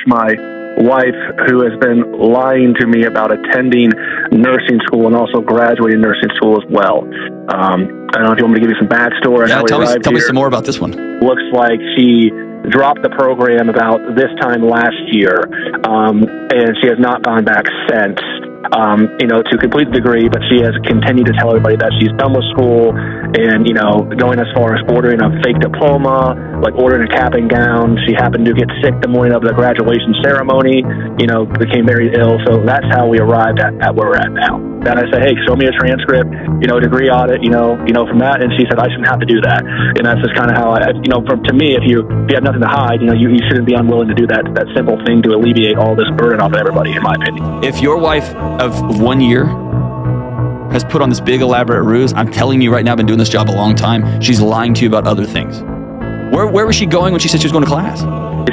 my wife, who has been lying to me about attending nursing school and also graduating nursing school as well. I don't know if you want me to give you some backstory. Yeah, tell me some more about this one. Looks like she dropped the program about this time last year, and she has not gone back since. To complete the degree, but she has continued to tell everybody that she's done with school and, going as far as ordering a fake diploma, like ordering a cap and gown. She happened to get sick the morning of the graduation ceremony, became very ill. So that's how we arrived at where we're at now. Then I said, hey, show me a transcript, degree audit, from that. And she said, I shouldn't have to do that. And that's just kind of how to me, if you have nothing to hide, you shouldn't be unwilling to do that simple thing to alleviate all this burden off of everybody, in my opinion. If your wife of 1 year has put on this big elaborate ruse, I'm telling you right now, I've been doing this job a long time, she's lying to you about other things. Where was she going when she said she was going to class?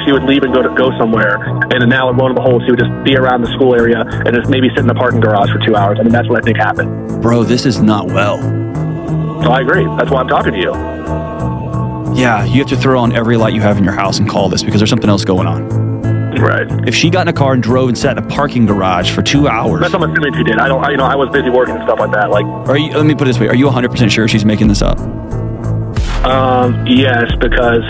She would leave and go somewhere, and then now, lo and behold, she would just be around the school area and just maybe sit in the parking garage for 2 hours. I mean, that's what I think happened. Bro, this is not well. So I agree. That's why I'm talking to you. Yeah, you have to throw on every light you have in your house and call this, because there's something else going on. Right. If she got in a car and drove and sat in a parking garage for 2 hours. That's what I'm assuming she did. I was busy working and stuff like that. Let me put it this way. Are you 100% sure she's making this up? Yes, because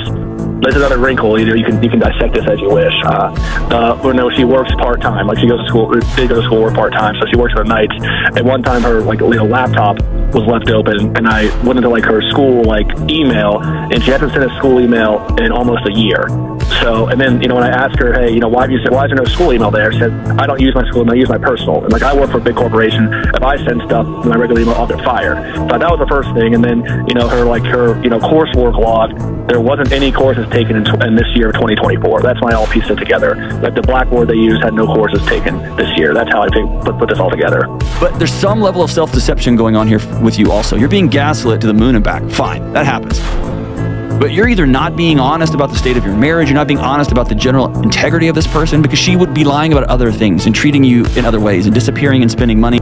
there's another wrinkle. You can dissect this as you wish. No, she works part time. She goes to school. They go to school, work part time. So she works the nights. At one time, her laptop was left open, and I went into her school email, and she hasn't sent a school email in almost a year. So, and then when I asked her, hey, why is there no school email there? She said, I don't use my school email, I use my personal. And I work for a big corporation. If I send stuff in my regular email, I'll get fired. So that was the first thing. And then her coursework log, there wasn't any courses taken in this year of 2024. That's when I all pieced it together. The Blackboard they used had no courses taken this year. That's how I put this all together. But there's some level of self-deception going on here with you also. You're being gaslit to the moon and back. Fine, that happens. But you're either not being honest about the state of your marriage, you're not being honest about the general integrity of this person, because she would be lying about other things and treating you in other ways and disappearing and spending money.